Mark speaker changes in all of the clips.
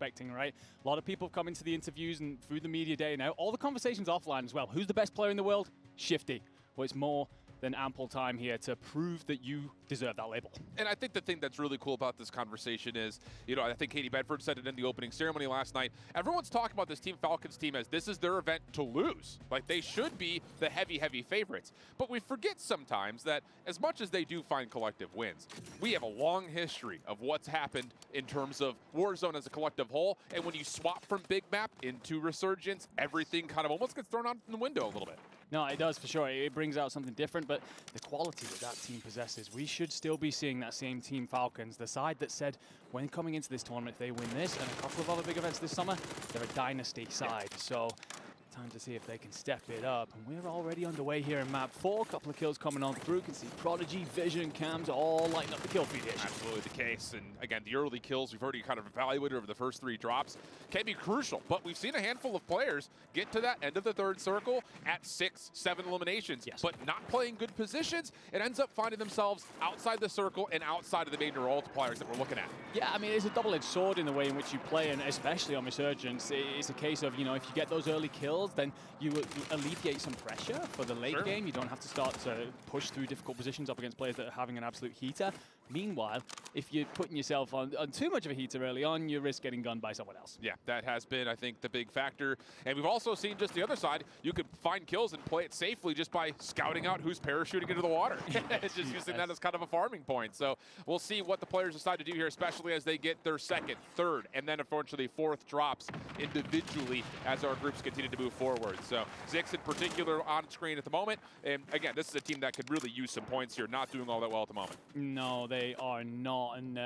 Speaker 1: expecting, right? A lot of people come into the interviews and through the media day now. All the conversations offline as well. Who's the best player in the world? Shifty. Well, it's more than ample time here to prove that you deserve that label.
Speaker 2: And I think the thing that's really cool about this conversation is, I think Katie Bedford said it in the opening ceremony last night. Everyone's talking about this Team Falcons team as this is their event to lose. Like, they should be the heavy, heavy favorites. But we forget sometimes that as much as they do find collective wins, we have a long history of what's happened in terms of Warzone as a collective whole. And when you swap from big map into resurgence, everything kind of almost gets thrown out in the window a little bit.
Speaker 1: No, it does for sure. It brings out something different, but the quality that team possesses, we should still be seeing that same Team Falcons, the side that said when coming into this tournament, if they win this and a couple of other big events this summer, they're a dynasty side. So time to see if they can step it up. And we're already underway here in map 4. A couple of kills coming on through. You can see Prodigy, Vision, Cams all lighting up the kill feed here.
Speaker 2: Absolutely the case. And again, the early kills we've already kind of evaluated over the first 3 drops can be crucial. But we've seen a handful of players get to that end of the 3rd circle at 6, 7 eliminations,
Speaker 1: yes,
Speaker 2: but not playing good positions. It ends up finding themselves outside the circle and outside of the major multipliers that we're looking at.
Speaker 1: Yeah, I mean, it's a double-edged sword in the way in which you play, and especially on Resurgence, it's a case of, if you get those early kills, then you alleviate some pressure for the late game. You don't have to start to push through difficult positions up against players that are having an absolute heater. Meanwhile, if you're putting yourself on too much of a heater early on, you risk getting gunned by someone else.
Speaker 2: Yeah, that has been, I think, the big factor. And we've also seen just the other side. You could find kills and play it safely just by scouting out who's parachuting into the water. It's just using that as kind of a farming point. So we'll see what the players decide to do here, especially as they get their 2nd, 3rd, and then unfortunately 4th drops individually as our groups continue to move forward. So Zix in particular on screen at the moment. And again, this is a team that could really use some points here, not doing all that well at the moment.
Speaker 1: No, they are not. And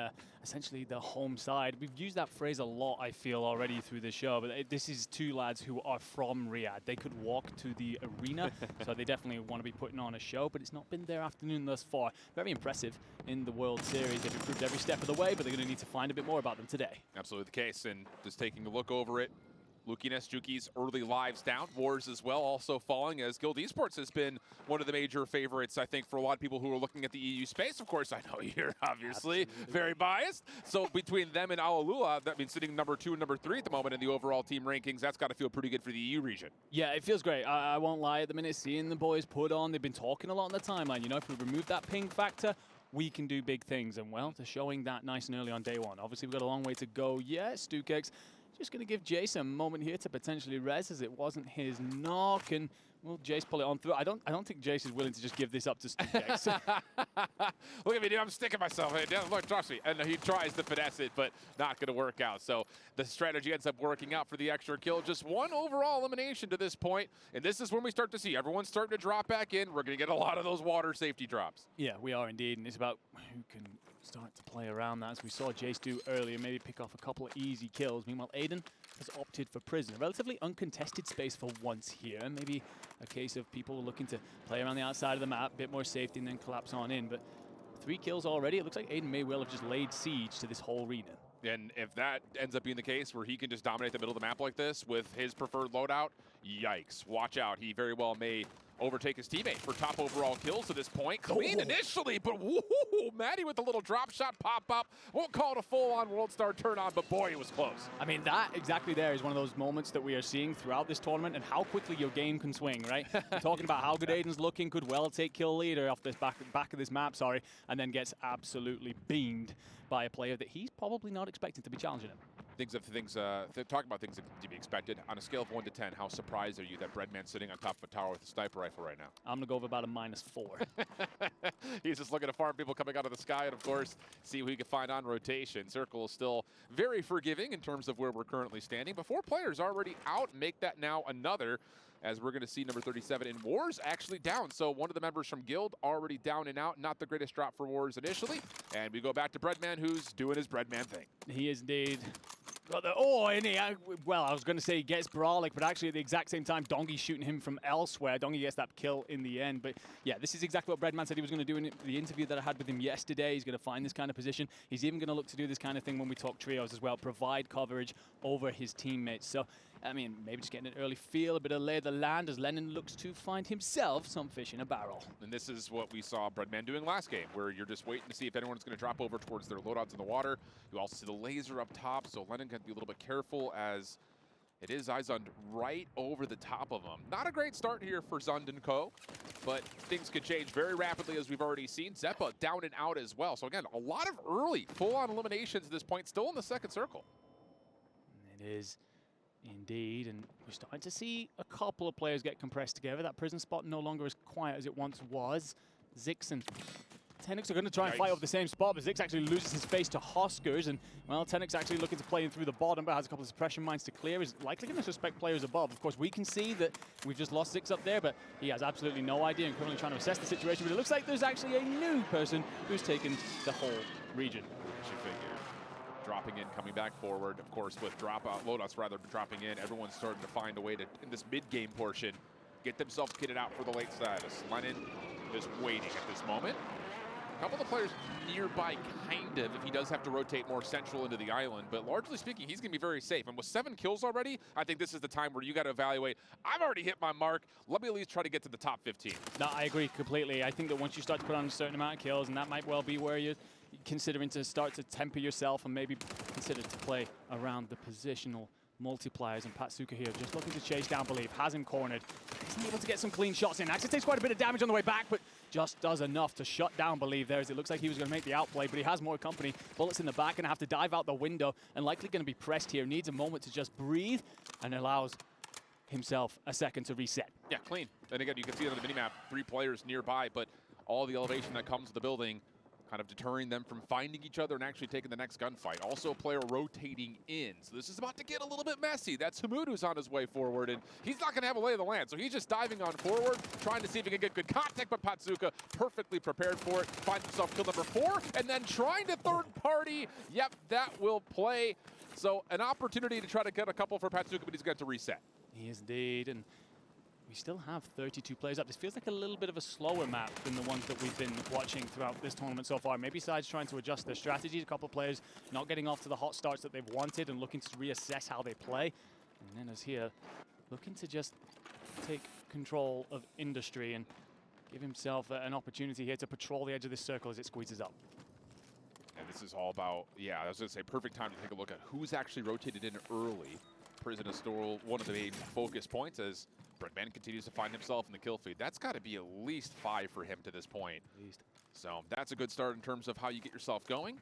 Speaker 1: essentially the home side, we've used that phrase a lot, I feel, already through the show. But this is 2 lads who are from Riyadh. They could walk to the arena, so they definitely want to be putting on a show. But it's not been their afternoon thus far. Very impressive in the World Series. They've improved every step of the way, but they're going to need to find a bit more about them today.
Speaker 2: Absolutely the case. And just taking a look over it, Lukiness, Juki's early lives down. Wars as well also falling, as Guild Esports has been one of the major favorites, I think, for a lot of people who are looking at the EU space. Of course, I know you're obviously very biased. So between them and Alalula, that means sitting number 2 and number 3 at the moment in the overall team rankings. That's got to feel pretty good for the EU region.
Speaker 1: Yeah, it feels great. I won't lie. At the minute, seeing the boys put on, they've been talking a lot on the timeline. If we remove that ping factor, we can do big things. And, well, they're showing that nice and early on day 1. Obviously, we've got a long way to go. Yes, Stukeks just going to give Jace a moment here to potentially res, as it wasn't his knock, and will Jace pull it on through? I don't think Jace is willing to just give this up to Stukeks.
Speaker 2: Look at me, dude. I'm sticking myself in. Yeah, look, trust me. And he tries to finesse it, but not going to work out. So the strategy ends up working out for the extra kill. Just 1 overall elimination to this point, and this is when we start to see everyone's starting to drop back in. We're going to get a lot of those water safety drops.
Speaker 1: Yeah, we are indeed, and it's about who can start to play around that, as we saw Jace do earlier, maybe pick off a couple of easy kills. Meanwhile, Aydan has opted for prison. A relatively uncontested space for once here. Maybe a case of people looking to play around the outside of the map, a bit more safety, and then collapse on in. But 3 kills already. It looks like Aydan may well have just laid siege to this whole arena.
Speaker 2: And if that ends up being the case, where he can just dominate the middle of the map like this with his preferred loadout, yikes. Watch out. He very well may overtake his teammate for top overall kills to this point. Clean initially, but woo, Maddie with a little drop shot pop-up. Won't call it a full-on World Star turn-on, but boy, it was close.
Speaker 1: I mean, that exactly there is one of those moments that we are seeing throughout this tournament and how quickly your game can swing, right? We're talking about how good Aydan's looking, could well take kill leader off this back of this map, and then gets absolutely beamed by a player that he's probably not expecting to be challenging him.
Speaker 2: Talk about things that to be expected. On a scale of 1 to 10, how surprised are you that Breadman's sitting on top of a tower with a sniper rifle right now?
Speaker 1: I'm going to go with about a -4.
Speaker 2: He's just looking to farm people coming out of the sky and, of course, see who he can find on rotation. Circle is still very forgiving in terms of where we're currently standing, but 4 players already out. Make that now another, as we're going to see number 37 in Wars actually down. So one of the members from Guild already down and out. Not the greatest drop for Wars initially. And we go back to Breadman, who's doing his Breadman thing.
Speaker 1: He is indeed. Well, I was going to say he gets Brawlic, but actually at the exact same time, Dongy's shooting him from elsewhere. Dongy gets that kill in the end. But yeah, this is exactly what Breadman said he was going to do in the interview that I had with him yesterday. He's going to find this kind of position. He's even going to look to do this kind of thing when we talk trios as well, provide coverage over his teammates. So I mean, maybe just getting an early feel, a bit of lay of the land as Lennon looks to find himself some fish in a barrel.
Speaker 2: And this is what we saw Breadman doing last game, where you're just waiting to see if anyone's going to drop over towards their loadouts in the water. You also see the laser up top, so Lennon can be a little bit careful as it is Aydan right over the top of him. Not a great start here for Zund and Co., but things could change very rapidly as we've already seen. Zeppa down and out as well. So again, a lot of early full-on eliminations at this point, still in the second circle.
Speaker 1: It is indeed, and we're starting to see a couple of players get compressed together. That prison spot no longer as quiet as it once was. Zix and Tenix are going to try and fight over the same spot, but Zix actually loses his face to Hoskers, and, well, Tenix actually looking to play in through the bottom, but has a couple of suppression mines to clear. Is likely going to suspect players above. Of course, we can see that we've just lost Zix up there, but he has absolutely no idea and currently trying to assess the situation, but it looks like there's actually a new person who's taken the whole region.
Speaker 2: Dropping in, coming back forward, of course, with loadouts rather dropping in. Everyone's starting to find a way to, in this mid-game portion, get themselves kitted out for the late status. Lennon just waiting at this moment. A couple of players nearby, kind of, if he does have to rotate more central into the island, but largely speaking, he's going to be very safe. And with 7 kills already, I think this is the time where you got to evaluate, I've already hit my mark, let me at least try to get to the top 15.
Speaker 1: No, I agree completely. I think that once you start to put on a certain amount of kills, and that might well be where you're considering to start to temper yourself and maybe consider to play around the positional multipliers. And Patsuka here just looking to chase down Believe, has him cornered. Isn't able to get some clean shots in. Actually takes quite a bit of damage on the way back, but just does enough to shut down Believe there, as it looks like he was going to make the outplay, but he has more company. Bullets in the back, going to have to dive out the window and likely going to be pressed here. Needs a moment to just breathe and allows himself a second to reset.
Speaker 2: Yeah, clean. And again, you can see on the minimap, 3 players nearby, but all the elevation that comes with the building kind of deterring them from finding each other and actually taking the next gunfight. Also a player rotating in. So this is about to get a little bit messy. That's Hamoud who's on his way forward, and he's not going to have a lay of the land. So he's just diving on forward, trying to see if he can get good contact, but Patsuka perfectly prepared for it. Finds himself kill number 4, and then trying to third party. Yep, that will play. So an opportunity to try to get a couple for Patsuka, but he's got to reset.
Speaker 1: He is indeed, and we still have 32 players up. This feels like a little bit of a slower map than the ones that we've been watching throughout this tournament so far. Maybe sides trying to adjust their strategies. A couple of players not getting off to the hot starts that they've wanted and looking to reassess how they play. And then as here, looking to just take control of industry and give himself an opportunity here to patrol the edge of this circle as it squeezes up.
Speaker 2: And this is all about, yeah, I was going to say, perfect time to take a look at who's actually rotated in early. Prison is still one of the main focus points as Breadman continues to find himself in the kill feed. That's got to be at least 5 for him to this point. At least. So that's a good start in terms of how you get yourself going.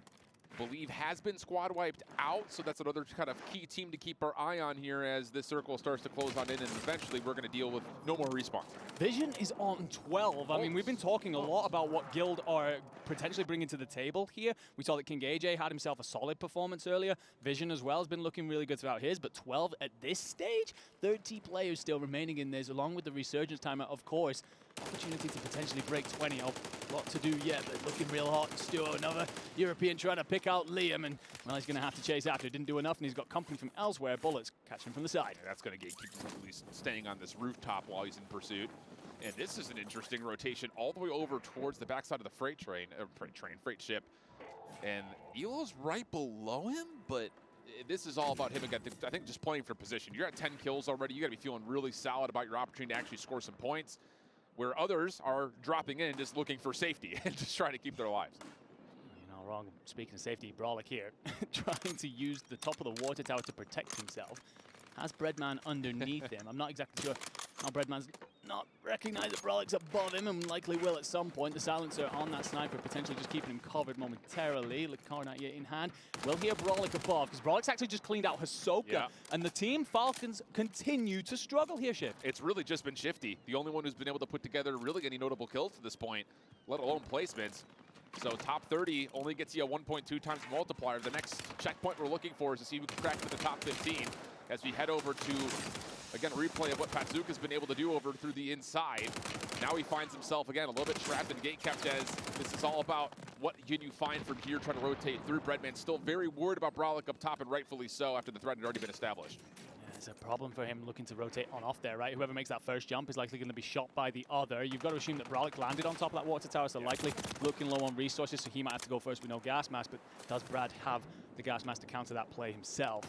Speaker 2: Believe has been squad wiped out, so that's another kind of key team to keep our eye on here as this circle starts to close on in, and eventually we're going to deal with no more respawns.
Speaker 1: Vision is on 12. I mean, we've been talking a lot about what Guild are potentially bringing to the table here. We saw that King AJ had himself a solid performance earlier. Vision as well has been looking really good throughout his, but 12 at this stage, 30 players still remaining in this, along with the resurgence timer, of course. Opportunity to potentially break 20. A lot to do yet, but looking real hot. Stu, another European trying to pick out Liam, and well, he's going to have to chase after. Didn't do enough, and he's got company from elsewhere. Bullets catch him from the side.
Speaker 2: Yeah, that's going to keep him at least staying on this rooftop while he's in pursuit. And this is an interesting rotation all the way over towards the backside of the freight ship. And Elo's right below him, but this is all about him again. I think just playing for position. You're at 10 kills already. You got to be feeling really solid about your opportunity to actually score some points, where others are dropping in just looking for safety and just trying to keep their lives.
Speaker 1: You're not wrong. Speaking of safety, Brolic here, trying to use the top of the water tower to protect himself. Has Breadman underneath him. I'm not exactly sure how Breadman's not recognized that Brolic's above him and likely will at some point. The silencer on that sniper potentially just keeping him covered momentarily. Carnat in hand. We'll hear Brolic above because Brolic's actually just cleaned out Hisoka. And the team Falcons continue to struggle here, Shift.
Speaker 2: It's really just been Shifty, the only one who's been able to put together really any notable kills to this point, let alone placements. So top 30 only gets you a 1.2 times multiplier. The next checkpoint we're looking for is to see who can crack to the top 15 as we head over to, again, a replay of what Patsuka's been able to do over through the inside. Now he finds himself, again, a little bit trapped and gate kept as this is all about what can you find from here trying to rotate through. Breadman still very worried about Brolic up top, and rightfully so after the threat had already been established.
Speaker 1: There's a problem for him looking to rotate on off there, right? Whoever makes that first jump is likely going to be shot by the other. You've got to assume that Brolic landed on top of that water tower, so likely looking low on resources, so he might have to go first with no gas mask, but does Brad have the gas mask to counter that play himself?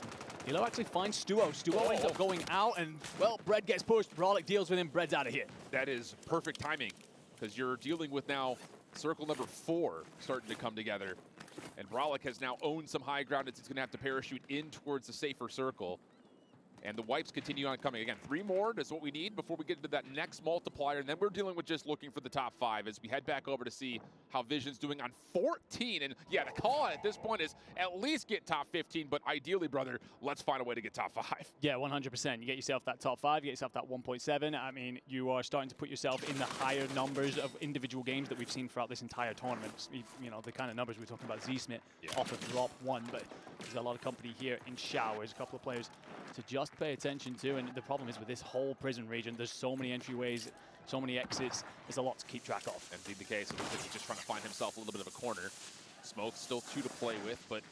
Speaker 1: Hilo actually finds Stuo. Stuo ends up going out, and, well, Bread gets pushed. Brolic deals with him. Bread's out of here.
Speaker 2: That is perfect timing, because you're dealing with now circle number 4 starting to come together. And Brolic has now owned some high ground. He's going to have to parachute in towards the safer circle. And the wipes continue on coming. Again, 3 more is what we need before we get into that next multiplier. And then we're dealing with just looking for the top 5 as we head back over to see how Vision's doing on 14. And yeah, the call at this point is at least get top 15, but ideally, brother, let's find a way to get top 5.
Speaker 1: Yeah, 100%. You get yourself that top 5, you get yourself that 1.7. I mean, you are starting to put yourself in the higher numbers of individual games that we've seen throughout this entire tournament. You know, the kind of numbers we're talking about, Z-Smith off of drop 1, but there's a lot of company here in showers, a couple of players to just pay attention to. And the problem is with this whole prison region, there's so many entryways, so many exits, there's a lot to keep track of.
Speaker 2: Indeed the case. He's just trying to find himself a little bit of a corner. Smoke still 2 to play with, but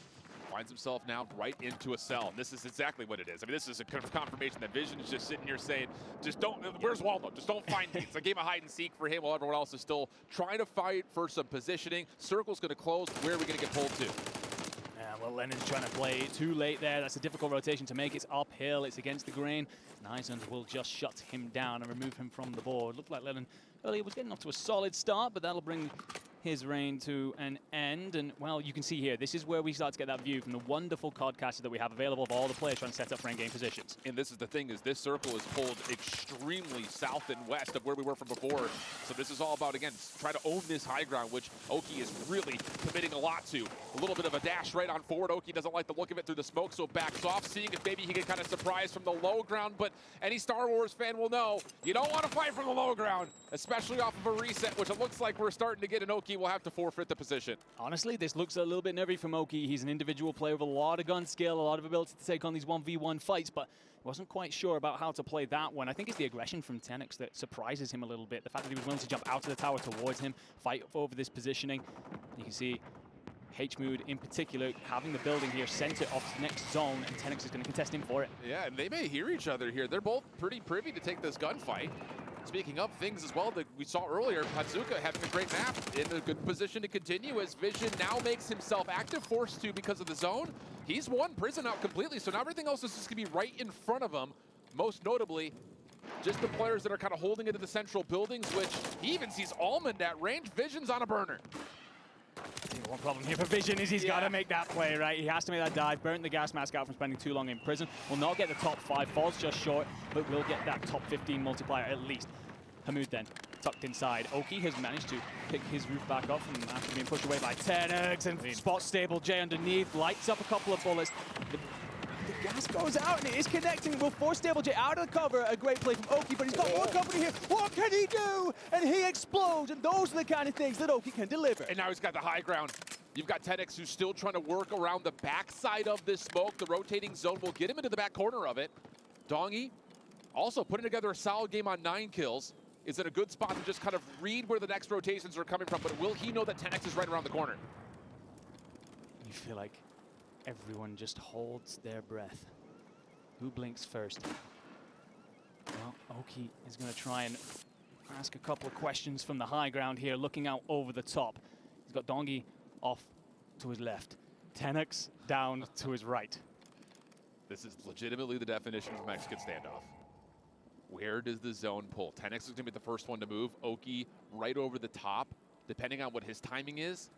Speaker 2: finds himself now right into a cell. And this is exactly what it is. I mean, this is a confirmation that Vision is just sitting here saying, just don't, where's Waldo? Just don't find me. It's a game of hide and seek for him while everyone else is still trying to fight for some positioning. Circle's going to close. Where are we going to get pulled to?
Speaker 1: Yeah, well, Lennon's trying to play too late there. That's a difficult rotation to make. It's uphill. It's against the grain. Nizons will just shut him down and remove him from the board. Looked like Lennon earlier was getting off to a solid start, but that'll bring his reign to an end. And, well, you can see here, this is where we start to get that view from the wonderful COD caster that we have available of all the players trying to set up for endgame positions.
Speaker 2: And this is the thing, is this circle is pulled extremely south and west of where we were from before. So this is all about, again, try to own this high ground, which Oki is really committing a lot to. A little bit of a dash right on forward. Oki doesn't like the look of it through the smoke, so backs off, seeing if maybe he can kind of surprise from the low ground. But any Star Wars fan will know you don't want to fight from the low ground, especially off of a reset, which it looks like we're starting to get, and Oki will have to forfeit the position.
Speaker 1: Honestly, this looks a little bit nervy from Oki. He's an individual player with a lot of gun skill, a lot of ability to take on these 1v1 fights, but wasn't quite sure about how to play that one. I think it's the aggression from Tenix that surprises him a little bit. The fact that he was willing to jump out of the tower towards him, fight over this positioning. You can see H-Mood in particular having the building here sent it off to the next zone, and Tenix is going to contest him for it.
Speaker 2: Yeah, and they may hear each other here. They're both pretty privy to take this gunfight. Speaking of things as well that we saw earlier, Hazuka having a great map in a good position to continue as Vision now makes himself active, forced to because of the zone. He's won prison out completely, so now everything else is just going to be right in front of him. Most notably, just the players that are kind of holding into the central buildings, which he even sees Almond at range. Vision's on a burner.
Speaker 1: One problem here for Vision is he's got to make that play, right? He has to make that dive, burnt the gas mask out from spending too long in prison. Will not get the top 5, falls just short, but will get that top 15 multiplier at least. Hamoud then tucked inside. Oki has managed to pick his roof back up and after being pushed away by Tenix and spots Stable J underneath, lights up a couple of bullets. The gas goes out and it is connecting. Will force Stable J out of the cover. A great play from Oki, but he's got more company here. What can he do? And he explodes, and those are the kind of things that Oki can deliver.
Speaker 2: And now he's got the high ground. You've got Tenix who's still trying to work around the backside of this smoke. The rotating zone will get him into the back corner of it. Dongy also putting together a solid game on 9 kills. Is in a good spot to just kind of read where the next rotations are coming from, but will he know that Tenix is right around the corner?
Speaker 1: You feel like everyone just holds their breath. Who blinks first? Well, Oki is going to try and ask a couple of questions from the high ground here, looking out over the top. He's got Dongy off to his left. Tenix down to his right.
Speaker 2: This is legitimately the definition of Mexican standoff. Where does the zone pull? Tenix is going to be the first one to move. Oki right over the top, depending on what his timing is,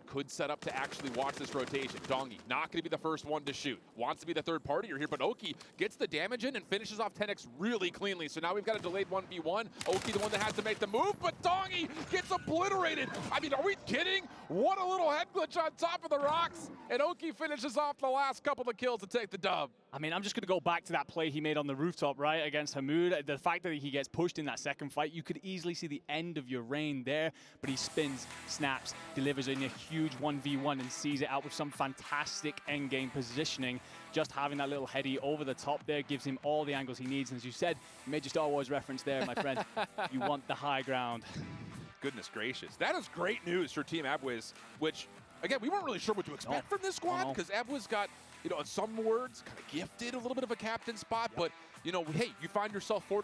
Speaker 2: could set up to actually watch this rotation. Dongy not going to be the first one to shoot. Wants to be the third partier here, but Oki gets the damage in and finishes off Tenix really cleanly. So now we've got a delayed 1v1. Oki the one that has to make the move, but Dongy gets obliterated. I mean, are we kidding? What a little head glitch on top of the rocks. And Oki finishes off the last couple of kills to take the dub.
Speaker 1: I mean, I'm just going to go back to that play he made on the rooftop, right, against Hamoud. The fact that he gets pushed in that second fight, you could easily see the end of your reign there, but he spins, snaps, delivers in a huge 1v1 and sees it out with some fantastic endgame positioning. Just having that little heady over the top there gives him all the angles he needs. And as you said, you made your Star Wars reference there, my friend. You want the high ground.
Speaker 2: Goodness gracious. That is great news for Team Abwiz, which, again, we weren't really sure what to expect from this squad because Abwiz got, you know, in some words, kind of gifted a little bit of a captain spot, but, you know, hey, you find yourself